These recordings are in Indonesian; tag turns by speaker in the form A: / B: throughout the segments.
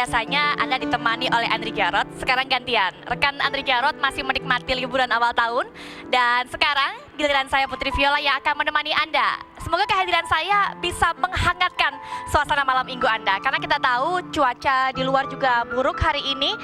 A: biasanya Anda ditemani oleh Andri Jarot, sekarang gantian. Rekan Andri Jarot masih menikmati liburan awal tahun, dan sekarang giliran saya Putri Viola yang akan menemani Anda. Semoga kehadiran saya bisa menghangatkan suasana malam minggu Anda, karena kita tahu cuaca di luar juga buruk hari ini.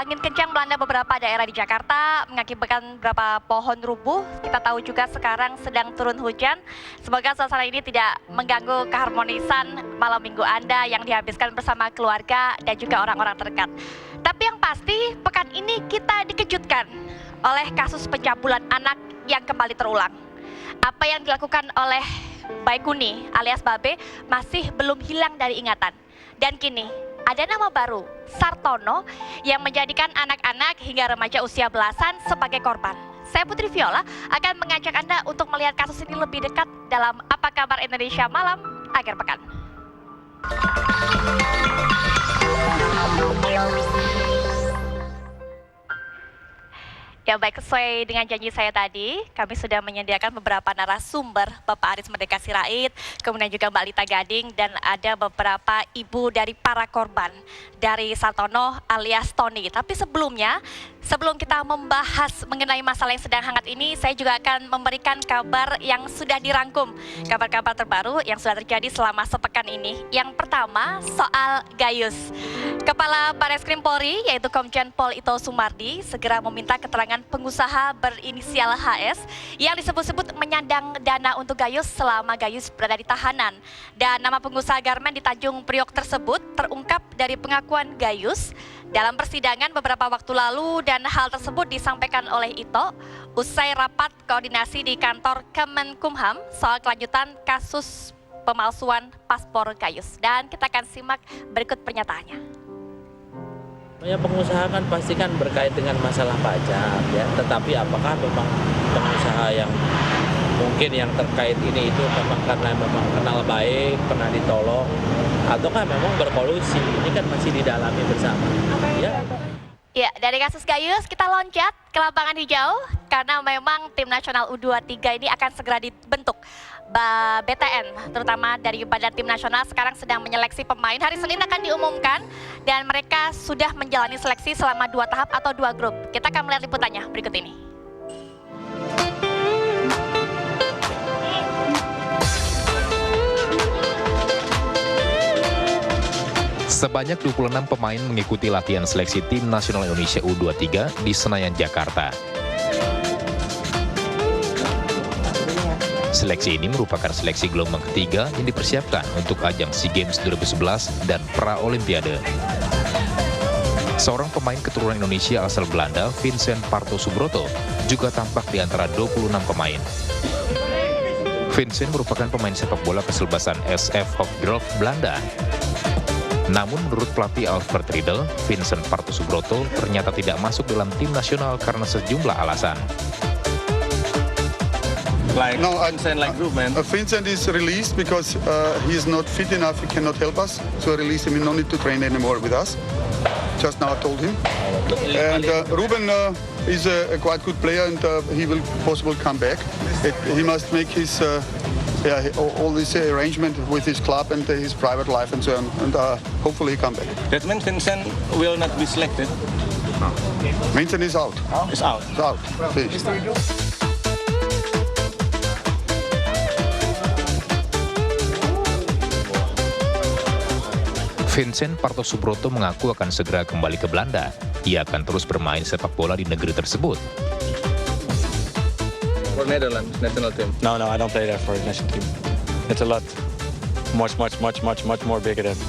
A: Angin kencang melanda beberapa daerah di Jakarta, mengakibatkan beberapa pohon rubuh. Kita tahu juga sekarang sedang turun hujan. Semoga suasana ini tidak mengganggu keharmonisan malam minggu Anda yang dihabiskan bersama keluarga dan juga orang-orang terdekat. Tapi yang pasti, pekan ini kita dikejutkan oleh kasus pencabulan anak yang kembali terulang. Apa yang dilakukan oleh Baikuni alias Babe masih belum hilang dari ingatan. Dan kini ada nama baru, Sartono, yang menjadikan anak-anak hingga remaja usia belasan sebagai korban. Saya Putri Viola akan mengajak Anda untuk melihat kasus ini lebih dekat dalam Apa Kabar Indonesia Malam Akhir Pekan. Ya baik, sesuai dengan janji saya tadi, kami sudah menyediakan beberapa narasumber, Bapak Aris Merdeka Sirait, kemudian juga Mbak Lita Gading, dan ada beberapa ibu dari para korban dari Sartono alias Tony. Tapi sebelumnya, sebelum kita membahas mengenai masalah yang sedang hangat ini, saya juga akan memberikan kabar yang sudah dirangkum, kabar-kabar terbaru yang sudah terjadi selama sepekan ini. Yang pertama, soal Gayus. Kepala Barreskrim Polri, yaitu Komjen Pol Ito Sumardi, segera meminta keterangan pengusaha berinisial HS yang disebut-sebut menyandang dana untuk Gayus selama Gayus berada di tahanan. Dan nama pengusaha garmen di Tanjung Priok tersebut terungkap dari pengakuan Gayus dalam persidangan beberapa waktu lalu, dan hal tersebut disampaikan oleh Ito usai rapat koordinasi di kantor Kemenkumham soal kelanjutan kasus pemalsuan paspor Gayus. Dan kita akan simak berikut pernyataannya.
B: Ya, pengusaha kan pasti kan berkait dengan masalah pajak ya, tetapi apakah memang pengusaha yang mungkin yang terkait ini itu memang karena memang kenal baik, pernah ditolong, ataukah memang berkolusi? Ini kan masih didalami bersama.
A: Ya, dari kasus Gayus kita loncat ke lapangan hijau karena memang tim nasional U23 ini akan segera dibentuk. BTN, terutama dari Badan Tim Nasional, sekarang sedang menyeleksi pemain. Hari Senin akan diumumkan dan mereka sudah menjalani seleksi selama 2 tahap atau 2 grup. Kita akan melihat liputannya berikut ini.
C: Sebanyak 26 pemain mengikuti latihan seleksi Tim Nasional Indonesia U23 di Senayan, Jakarta. Seleksi ini merupakan seleksi gelombang ketiga yang dipersiapkan untuk ajang SEA Games 2011 dan Pra-Olimpiade. Seorang pemain keturunan Indonesia asal Belanda, Vincent Parto Subroto, juga tampak di antara 26 pemain. Vincent merupakan pemain sepak bola keselbasan SF Hoofddorp, Belanda. Namun menurut pelatih Alfred Riedel, Vincent Parto Subroto ternyata tidak masuk dalam tim nasional karena sejumlah alasan.
D: Vincent is released because he is not fit enough. He cannot help us, so I release him. No need to train anymore with us. Just now I told him. And Ruben is a quite good player, and he will possibly come back. He must make his all this arrangement with his club and his private life and so on, and hopefully he come back.
E: That means Vincent will not be selected.
D: Vincent is out.
E: Is out.
D: He's out. Please.
C: Vincent Parto Subroto mengaku akan segera kembali ke Belanda. Ia akan terus bermain sepak bola di negeri tersebut.
E: For Netherlands national team.
F: No, I don't play there for the national team. It's a lot, much more bigger than.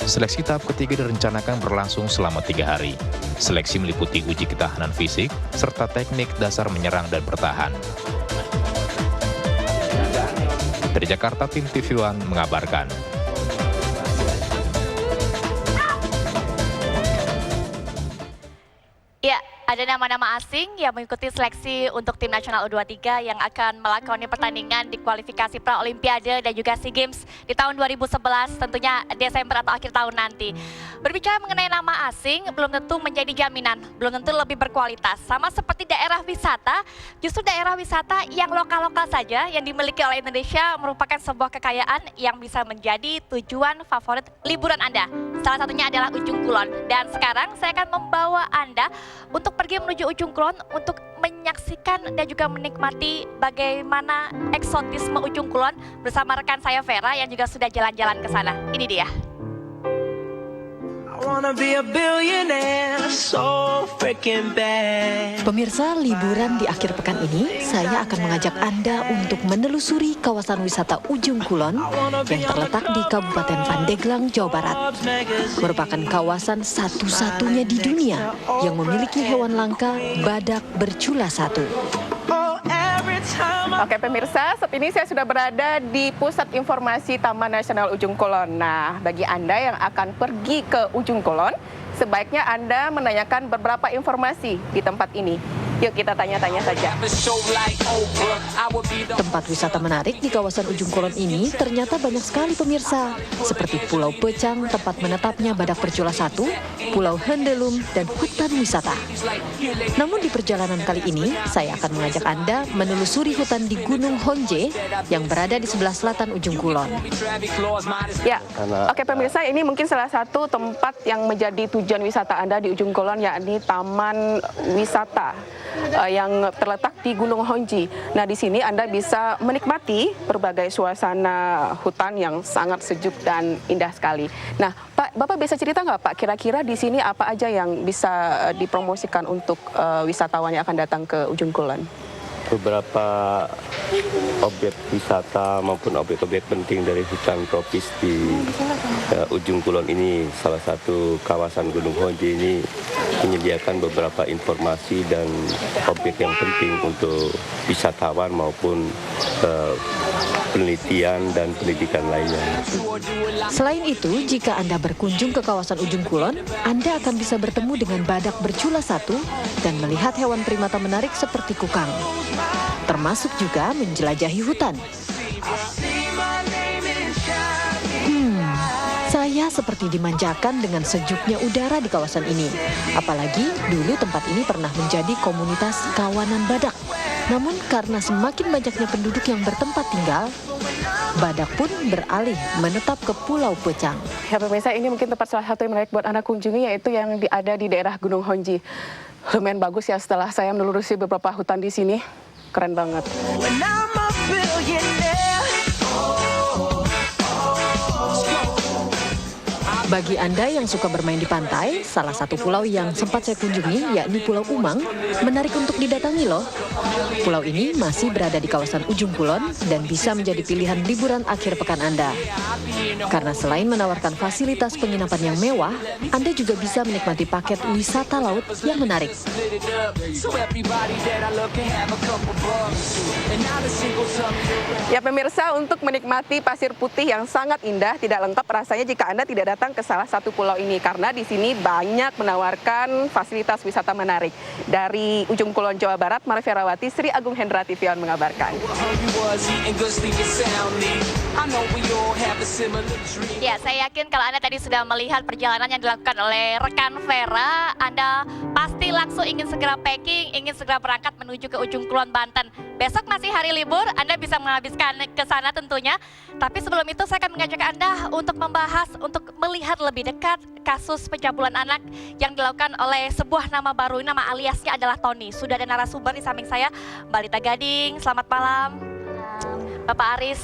C: Seleksi tahap ketiga direncanakan berlangsung selama 3 hari. Seleksi meliputi uji ketahanan fisik, serta teknik dasar menyerang dan bertahan. Dari Jakarta, tim TV One mengabarkan.
A: Ya, ada nama-nama asing yang mengikuti seleksi untuk tim nasional U23 yang akan melakoni pertandingan di kualifikasi Pra-Olimpiade dan juga SEA Games di tahun 2011, tentunya Desember atau akhir tahun nanti. Berbicara mengenai nama asing, belum tentu menjadi jaminan, belum tentu lebih berkualitas. Sama seperti daerah wisata, justru daerah wisata yang lokal-lokal saja yang dimiliki oleh Indonesia merupakan sebuah kekayaan yang bisa menjadi tujuan favorit liburan Anda. Salah satunya adalah Ujung Kulon. Dan sekarang saya akan membawa Anda untuk pergi menuju Ujung Kulon untuk menyaksikan dan juga menikmati bagaimana eksotisme Ujung Kulon bersama rekan saya Vera yang juga sudah jalan-jalan ke sana. Ini dia.
G: Pemirsa, liburan di akhir pekan ini, saya akan mengajak Anda untuk menelusuri kawasan wisata Ujung Kulon yang terletak di Kabupaten Pandeglang, Jawa Barat. Merupakan kawasan satu-satunya di dunia yang memiliki hewan langka badak bercula satu.
H: Oke pemirsa, saat ini saya sudah berada di Pusat Informasi Taman Nasional Ujung Kulon. Nah, bagi Anda yang akan pergi ke Ujung Kulon, sebaiknya Anda menanyakan beberapa informasi di tempat ini. Yuk kita tanya-tanya saja.
G: Tempat wisata menarik di kawasan Ujung Kulon ini ternyata banyak sekali pemirsa. Seperti Pulau Pecang, tempat menetapnya badak bercula satu, Pulau Hendelum, dan hutan wisata. Namun di perjalanan kali ini, saya akan mengajak Anda menelusuri hutan di Gunung Honje yang berada di sebelah selatan Ujung Kulon.
H: Ya, oke pemirsa, ini mungkin salah satu tempat yang menjadi tujuan wisata Anda di Ujung Kulon, yakni Taman Wisata yang terletak di Gunung Honje. Nah, di sini Anda bisa menikmati berbagai suasana hutan yang sangat sejuk dan indah sekali. Nah, Pak, Bapak bisa cerita nggak Pak, kira-kira di sini apa aja yang bisa dipromosikan untuk wisatawan yang akan datang ke Ujung Kulon?
I: Beberapa objek wisata maupun objek-objek penting dari hutan tropis di Ujung Kulon ini, salah satu kawasan Gunung Honje ini menyediakan beberapa informasi dan objek yang penting untuk wisatawan maupun penelitian dan pendidikan lainnya.
G: Selain itu, jika Anda berkunjung ke kawasan Ujung Kulon, Anda akan bisa bertemu dengan badak bercula satu dan melihat hewan primata menarik seperti kukang. Termasuk juga menjelajahi hutan. Saya seperti dimanjakan dengan sejuknya udara di kawasan ini. Apalagi dulu tempat ini pernah menjadi komunitas kawanan badak. Namun karena semakin banyaknya penduduk yang bertempat tinggal, badak pun beralih menetap ke Pulau Pecang.
H: Ya pemirsa, ini mungkin tempat salah satu yang menarik buat Anda kunjungi, yaitu yang ada di daerah Gunung Honje. Lumayan bagus ya setelah saya menelusuri beberapa hutan di sini. Keren banget.
G: Bagi Anda yang suka bermain di pantai, salah satu pulau yang sempat saya kunjungi, yakni Pulau Umang, menarik untuk didatangi loh. Pulau ini masih berada di kawasan Ujung Kulon dan bisa menjadi pilihan liburan akhir pekan Anda. Karena selain menawarkan fasilitas penginapan yang mewah, Anda juga bisa menikmati paket wisata laut yang menarik.
H: Ya pemirsa, untuk menikmati pasir putih yang sangat indah tidak lengkap rasanya jika Anda tidak datang ke salah satu pulau ini, karena di sini banyak menawarkan fasilitas wisata menarik. Dari Ujung Kulon, Jawa Barat, Mari Ferawati, Sri Agung Hendra Tivion mengabarkan.
A: Ya, saya yakin kalau Anda tadi sudah melihat perjalanan yang dilakukan oleh rekan Vera, Anda pasti langsung ingin segera packing, ingin segera berangkat menuju ke Ujung Kulon, Banten. Besok masih hari libur, Anda bisa menghabiskan ke sana tentunya. Tapi sebelum itu saya akan mengajak Anda untuk membahas, untuk melihat lebih dekat kasus pencabulan anak yang dilakukan oleh sebuah nama baru. Nama aliasnya adalah Tony. Sudah ada narasumber di samping saya, Mbak Lita Gading. Selamat malam. Bapak Aris.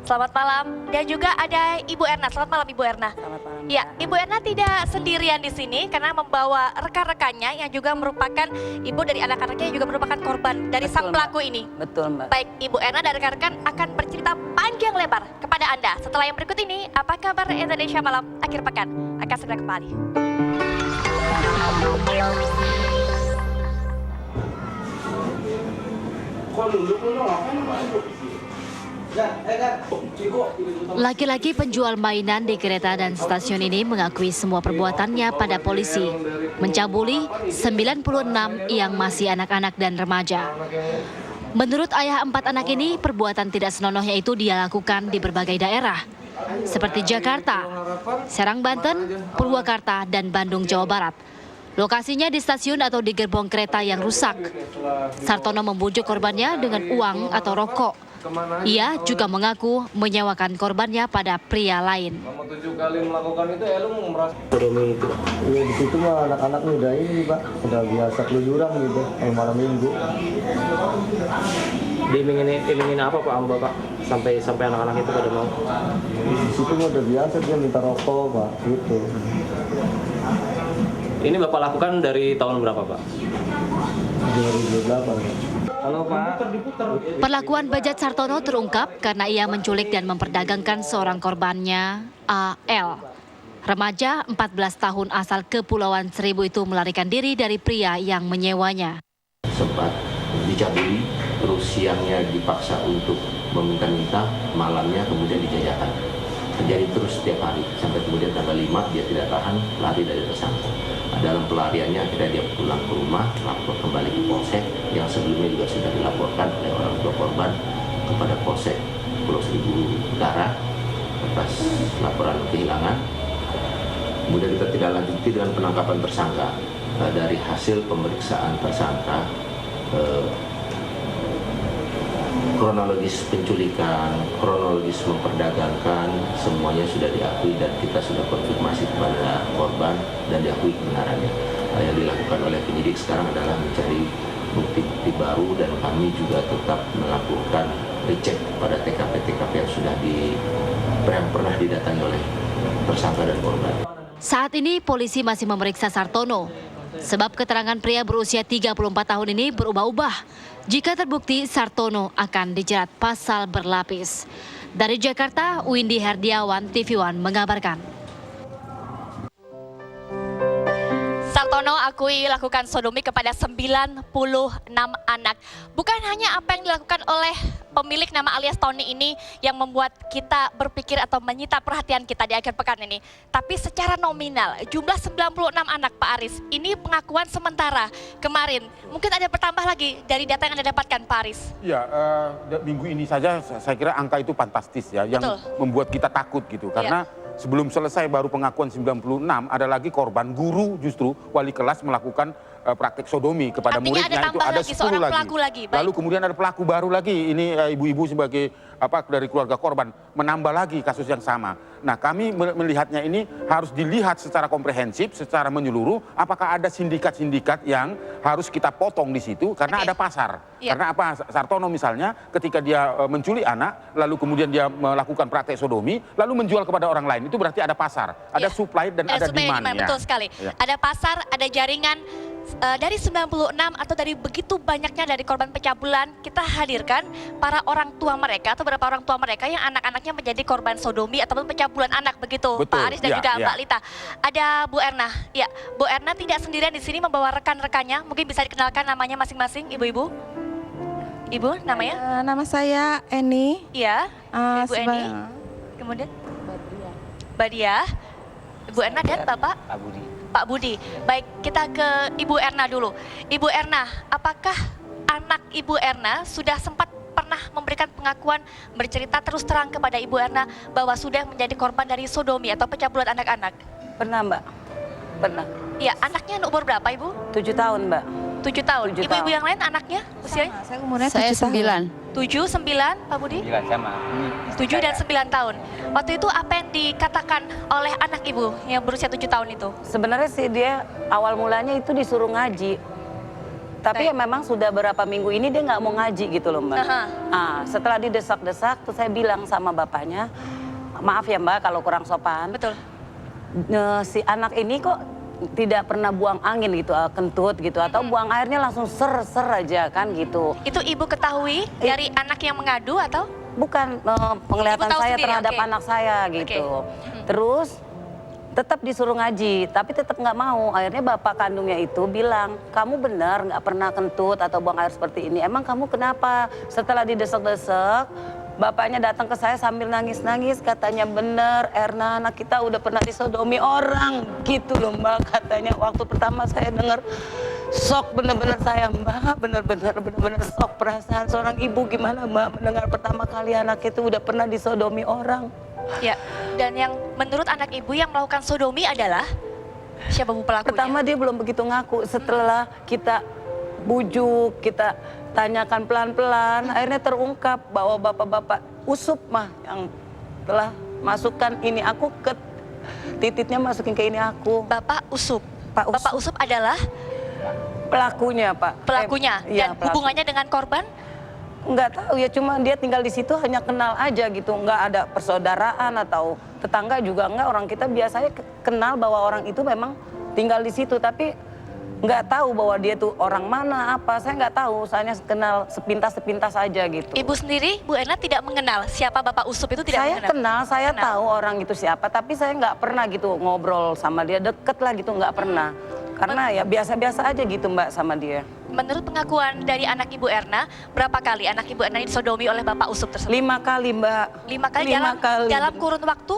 A: Selamat malam. Dan juga ada Ibu Erna. Selamat malam Ibu Erna.
J: Selamat malam.
A: Ya, Ibu Erna tidak sendirian di sini karena membawa rekan-rekannya yang juga merupakan ibu dari anak-anaknya yang juga merupakan korban dari sang pelaku ini.
J: Betul, Mbak.
A: Baik, Ibu Erna dan rekan-rekan akan bercerita panjang lebar kepada Anda. Setelah yang berikut ini, apa kabar Indonesia Malam Akhir Pekan? Akan segera kembali.
J: Laki-laki penjual mainan di kereta dan stasiun ini mengakui semua perbuatannya pada polisi, mencabuli 96 yang masih anak-anak dan remaja. Menurut ayah 4 anak ini, perbuatan tidak senonohnya itu dia lakukan di berbagai daerah, seperti Jakarta, Serang Banten, Purwakarta, dan Bandung, Jawa Barat. Lokasinya di stasiun atau di gerbong kereta yang rusak. Sartono membujuk korbannya dengan uang atau rokok. Ia juga mengaku menyewakan korbannya pada pria lain.
E: Kamu 7 kali melakukan itu, lu mau merasa...
K: itu. Ya di situ mah anak-anak udah ini Pak, udah biasa keluyuran gitu, kalau malam minggu.
L: Diimingin apa Pak sama Bapak sampai anak-anak itu pada mau?
K: Di situ mah udah biasa dia minta rokok Pak, gitu.
L: Ini Bapak lakukan dari tahun berapa Pak?
K: 2008 Pak. Halo Pak.
J: Perlakuan Bajat Sartono terungkap karena ia menculik dan memperdagangkan seorang korbannya, AL. Remaja 14 tahun asal Kepulauan Seribu itu melarikan diri dari pria yang menyewanya.
M: Sempat dicabuli, terus siangnya dipaksa untuk meminta-minta, malamnya kemudian dijajakan. Terjadi terus setiap hari, sampai kemudian tanggal 5 dia tidak tahan, lari dari tersangka. Dalam pelariannya akhirnya dia pulang ke rumah, lapor kembali ke Polsek yang sebelumnya juga sudah dilaporkan oleh orang tua korban kepada Polsek Pulau Seribu Utara atas laporan kehilangan. Kemudian kita tidak lanjuti dengan penangkapan tersangka. Dari hasil pemeriksaan tersangka, kronologis penculikan, kronologis memperdagangkan, semuanya sudah diakui dan kita sudah konfirmasi kepada korban dan diakui kebenarannya. Yang dilakukan oleh penyidik sekarang adalah mencari bukti-bukti baru dan kami juga tetap melakukan recek pada TKP-TKP yang pernah didatangi oleh tersangka dan korban.
J: Saat ini polisi masih memeriksa Sartono, sebab keterangan pria berusia 34 tahun ini berubah-ubah. Jika terbukti, Sartono akan dijerat pasal berlapis. Dari Jakarta, Windy Herdiawan, TV One mengabarkan.
A: Sartono akui lakukan sodomi kepada 96 anak. Bukan hanya apa yang dilakukan oleh pemilik nama alias Tony ini yang membuat kita berpikir atau menyita perhatian kita di akhir pekan ini. Tapi secara nominal, jumlah 96 anak Pak Aris. Ini pengakuan sementara kemarin. Mungkin ada bertambah lagi dari data yang Anda dapatkan Pak Aris.
N: Ya, minggu ini saja saya kira angka itu fantastis ya. Yang membuat kita takut gitu. Karena sebelum selesai baru pengakuan 96, ada lagi korban guru justru wali kelas melakukan praktek sodomi kepada
A: artinya
N: muridnya, itu ada 10 lagi. Lalu kemudian ada pelaku baru lagi, ini ibu-ibu sebagai dari keluarga korban menambah lagi kasus yang sama. Nah, kami melihatnya ini harus dilihat secara komprehensif, secara menyeluruh, apakah ada sindikat-sindikat yang harus kita potong di situ karena ada pasar. Karena apa? Sartono misalnya ketika dia menculik anak, lalu kemudian dia melakukan praktek sodomi, lalu menjual kepada orang lain, itu berarti ada pasar, ada supply dan ada demand.
A: Betul sekali. Ada pasar, ada jaringan. Dari 96 atau dari begitu banyaknya dari korban pencabulan, kita hadirkan para orang tua mereka atau beberapa orang tua mereka yang anak-anaknya menjadi korban sodomi ataupun pencabulan anak, begitu. Betul. Pak Aris dan juga Mbak Lita. Ada Bu Erna. Ya, Bu Erna tidak sendirian di sini, membawa rekan-rekannya. Mungkin bisa dikenalkan namanya masing-masing, ibu-ibu. Ibu, namanya?
O: Nama saya Eni.
A: Iya, Ibu Eni. Kemudian? Badia. Ibu Erna dan Bapak? Pak Budi. Baik, kita ke Ibu Erna dulu. Ibu Erna, apakah anak Ibu Erna sudah sempat pernah memberikan pengakuan, bercerita terus terang kepada Ibu Erna bahwa sudah menjadi korban dari sodomi atau pencabulan anak-anak?
P: Pernah, Mbak. Pernah.
A: Iya, anaknya umur berapa, Ibu?
P: 7 tahun, Mbak.
A: 7 tahun. Ibu-ibu yang lain anaknya usianya?
O: Saya umurnya
P: 7
O: tahun.
A: 7, 9, Pak Budi?
E: 9 sama.
A: 7 dan 9 tahun. Waktu itu apa yang dikatakan oleh anak ibu yang berusia 7 tahun itu?
P: Sebenarnya sih dia awal mulanya itu disuruh ngaji. Tapi ya memang sudah berapa minggu ini dia nggak mau ngaji gitu loh Mbak. Setelah didesak-desak, tuh saya bilang sama bapaknya, maaf ya Mbak kalau kurang sopan.
A: Betul.
P: Si anak ini kok tidak pernah buang angin gitu, kentut gitu, atau buang airnya langsung ser-ser aja kan gitu.
A: Itu ibu ketahui dari anak yang mengadu atau?
P: Bukan, penglihatan saya
A: sendiri,
P: terhadap anak saya gitu. Terus tetap disuruh ngaji, tapi tetap nggak mau. Akhirnya bapak kandungnya itu bilang, kamu benar nggak pernah kentut atau buang air seperti ini. Emang kamu kenapa? Setelah didesak-desak, bapaknya datang ke saya sambil nangis-nangis, katanya bener Erna anak kita udah pernah disodomi orang gitu loh Mbak, katanya. Waktu pertama saya dengar shock bener-bener saya Mbak, bener-bener shock perasaan seorang ibu. Gimana Mbak mendengar pertama kali anak itu udah pernah disodomi orang.
A: Ya, dan yang menurut anak ibu yang melakukan sodomi adalah siapa bu pelakunya?
P: Pertama dia belum begitu ngaku, setelah kita bujuk, kita tanyakan pelan-pelan, akhirnya terungkap bahwa bapak-bapak usup mah yang telah masukkan ini aku ke titiknya, masukin ke ini aku.
A: Bapak usup? Bapak usup adalah?
P: Pelakunya Pak.
A: Pelakunya? Dan hubungannya dengan korban?
P: Nggak tahu ya, cuma dia tinggal di situ hanya kenal aja gitu, nggak ada persaudaraan atau tetangga juga nggak. Orang kita biasanya kenal bahwa orang itu memang tinggal di situ, tapi nggak tahu bahwa dia tuh orang mana apa, saya nggak tahu, saya kenal sepintas-sepintas aja gitu.
A: Ibu sendiri, Bu Erna tidak mengenal siapa Bapak Usup itu, tidak
P: saya
A: mengenal?
P: Saya tahu orang itu siapa, tapi saya nggak pernah gitu ngobrol sama dia, deket lah gitu, nggak pernah. Karena ya biasa-biasa aja gitu Mbak sama dia.
A: Menurut pengakuan dari anak Ibu Erna, berapa kali anak Ibu Erna disodomi oleh Bapak Usup tersebut?
P: 5 kali Mbak.
A: 5 kali, dalam kurun waktu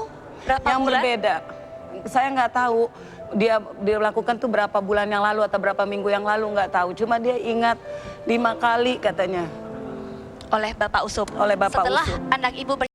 A: berapa
P: yang
A: bulan?
P: Berbeda. Saya nggak tahu dia lakukan tuh berapa bulan yang lalu atau berapa minggu yang lalu, nggak tahu. Cuma dia ingat 5 kali katanya.
A: Oleh Bapak Usup?
P: Oleh Bapak
A: Setelah
P: Usup.
A: anak Ibu